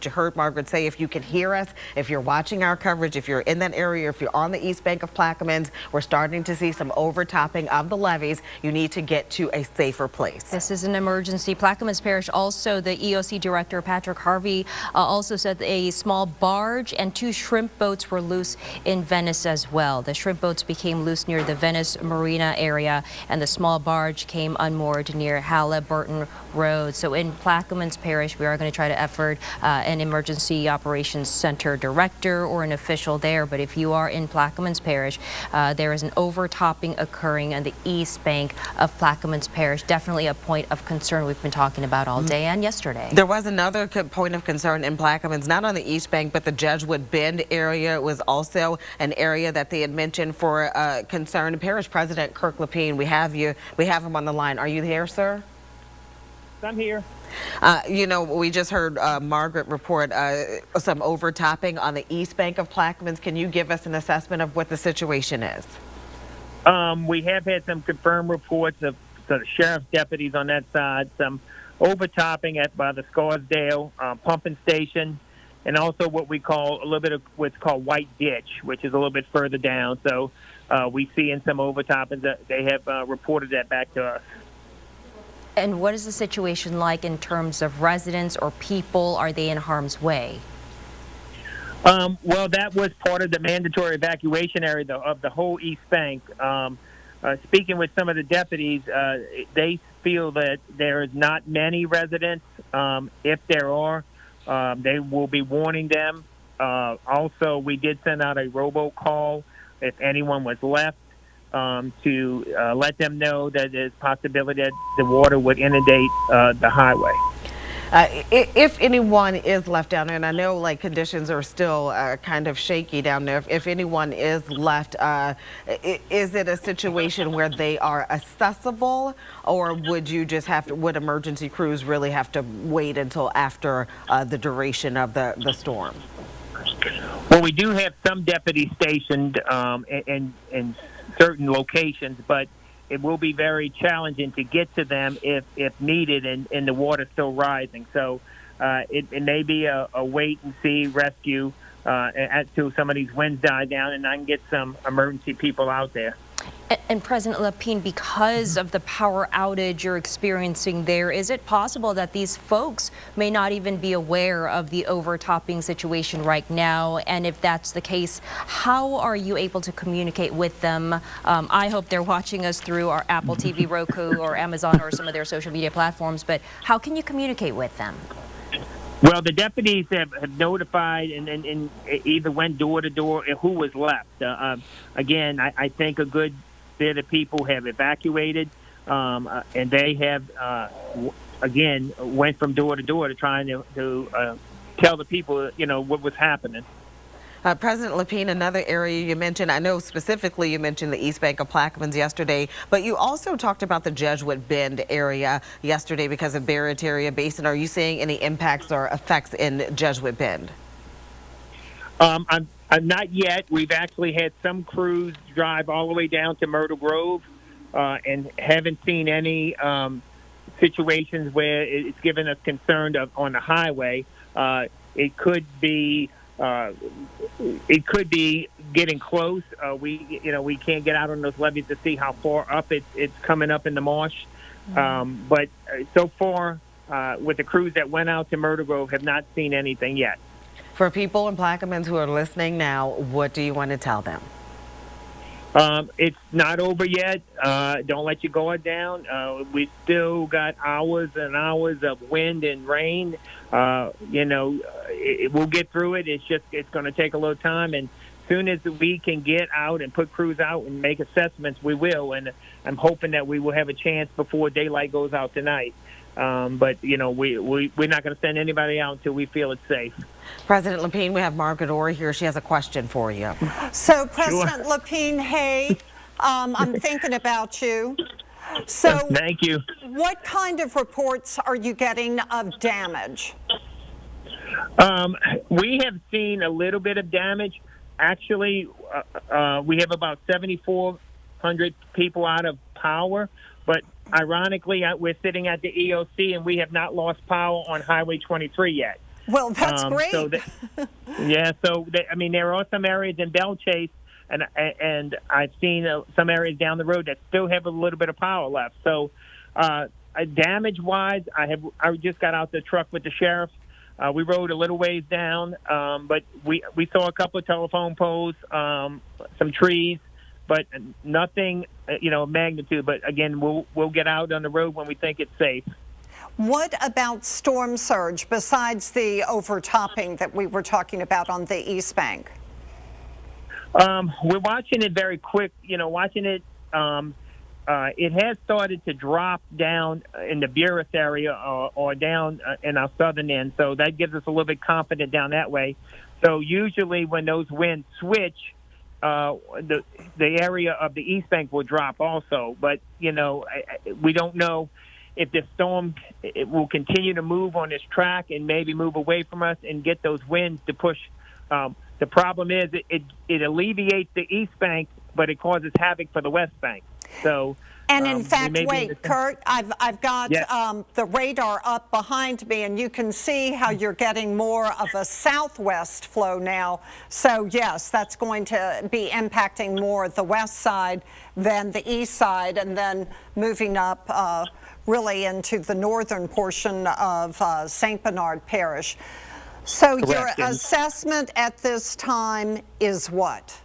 you heard Margaret say, if you can hear us, if you're watching our coverage, if you're in that area, if you're on the east bank of Plaquemines, we're starting to see some overtopping of the levees. You need to get to a safer place. This is an emergency. Plaquemines Parish, also the EOC director, Patrick Harvey, also said a small barge and 2 shrimp boats were loose in Venice as well. The shrimp boats became loose near the Venice Marina area, and the small barge came unmoored near Halliburton Road. So in Plaquemines Parish, we are going to try to effort an emergency operations center director or an official there. But if you are in Plaquemines Parish, there is an overtopping occurring on the east bank of Plaquemines Parish. Definitely a point of concern we've been talking about all day and yesterday. There was another point of concern in Plaquemines, not on the east bank, but the Jesuit Bend area was also an area that they had mentioned for concern. Parish President Kirk Lepine, we have him on the line. Are you there, sir? I'm here. You know, we just heard Margaret report some overtopping on the east bank of Plaquemines. Can you give us an assessment of what the situation is? We have had some confirmed reports of the sheriff's deputies on that side, some overtopping by the Scarsdale pumping station, and also what we call a little bit of what's called White Ditch, which is a little bit further down. So we see in some overtoppings that they have reported that back to us. And what is the situation like in terms of residents or people? Are they in harm's way? Well, that was part of the mandatory evacuation area of the whole East Bank. Speaking with some of the deputies, they feel that there is not many residents. If there are, they will be warning them. Also, we did send out a robocall if anyone was left to let them know that there's possibility that the water would inundate the highway. If anyone is left down there, and I know like conditions are still kind of shaky down there, if anyone is left, is it a situation where they are accessible, or would you just would emergency crews really have to wait until after the duration of the storm? Well, we do have some deputies stationed in certain locations, but it will be very challenging to get to them if needed and the water's still rising. So it may be a wait and see rescue until some of these winds die down and I can get some emergency people out there. And President Lepine, because of the power outage you're experiencing there, is it possible that these folks may not even be aware of the overtopping situation right now? And if that's the case, how are you able to communicate with them? I hope they're watching us through our Apple TV, Roku, or Amazon, or some of their social media platforms, but how can you communicate with them? Well, the deputies have notified and either went door to door who was left. Again, I think a good bit of people have evacuated, and they have, again, went from door to door to trying to tell the people, you know, what was happening. President Lepine, another area you mentioned, I know specifically you mentioned the East Bank of Plaquemines yesterday, but you also talked about the Jesuit Bend area yesterday because of Barataria, Basin. Are you seeing any impacts or effects in Jesuit Bend? I'm not yet. We've actually had some crews drive all the way down to Myrtle Grove and haven't seen any situations where it's given us concern on the highway. It could be getting close. We can't get out on those levees to see how far up it's coming up in the marsh. But so far, with the crews that went out to Myrtle Grove, have not seen anything yet. For people in Plaquemines who are listening now, what do you want to tell them? It's not over yet. Don't let your guard down. We still got hours and hours of wind and rain. We'll get through it. It's going to take a little time. And as soon as we can get out and put crews out and make assessments, we will. And I'm hoping that we will have a chance before daylight goes out tonight. But we're not going to send anybody out until we feel it's safe. President Lepine, we have Margaret Orr here. She has a question for you. So, President Lepine, hey, I'm thinking about you. So, thank you. What kind of reports are you getting of damage? We have seen a little bit of damage. Actually, we have about 7,400 people out of power, but ironically, we're sitting at the EOC and we have not lost power on Highway 23 yet. Well, that's great. I mean, there are some areas in Belle Chase, and I've seen some areas down the road that still have a little bit of power left. So, damage-wise, I just got out the truck with the sheriff. We rode a little ways down, but we saw a couple of telephone poles, some trees, but nothing, magnitude. But again, we'll get out on the road when we think it's safe. What about storm surge besides the overtopping that we were talking about on the East Bank? We're watching it very quick. Watching it. It has started to drop down in the Buras area or down in our southern end, so that gives us a little bit confident down that way. So usually when those winds switch, the area of the East Bank will drop also. But, we don't know if the storm will continue to move on this track and maybe move away from us and get those winds to push. The problem is it alleviates the East Bank, but it causes havoc for the West Bank. So, and in fact, wait, Kurt, I've got the radar up behind me, and you can see how you're getting more of a southwest flow now. So yes, that's going to be impacting more the west side than the east side, and then moving up really into the northern portion of St. Bernard Parish. So correct. Your assessment at this time is what?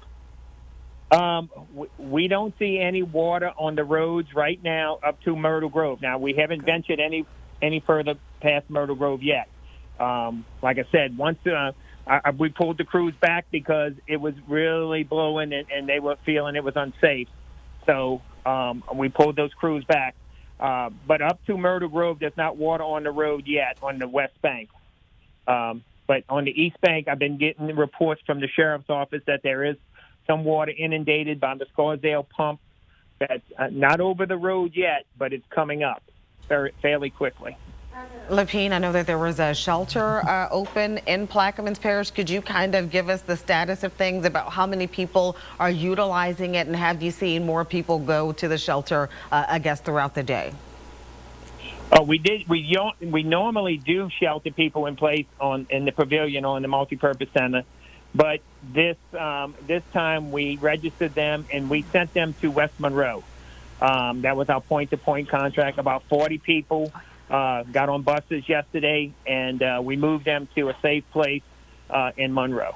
We don't see any water on the roads right now up to Myrtle Grove. Now, we haven't ventured any further past Myrtle Grove yet. Like I said, once we pulled the crews back because it was really blowing and they were feeling it was unsafe. So we pulled those crews back. But up to Myrtle Grove, there's not water on the road yet on the West Bank. But on the East Bank, I've been getting reports from the sheriff's office that there is some water inundated by the Scarsdale pump. That's not over the road yet, but it's coming up fairly quickly. Lepine, I know that there was a shelter open in Plaquemines Parish. Could you kind of give us the status of things about how many people are utilizing it, and have you seen more people go to the shelter, I guess, throughout the day? Oh, we did. We normally do shelter people in place in the pavilion or in the multipurpose center, but this time we registered them and we sent them to West Monroe. That was our point-to-point contract. About 40 people got on buses yesterday, and we moved them to a safe place in Monroe.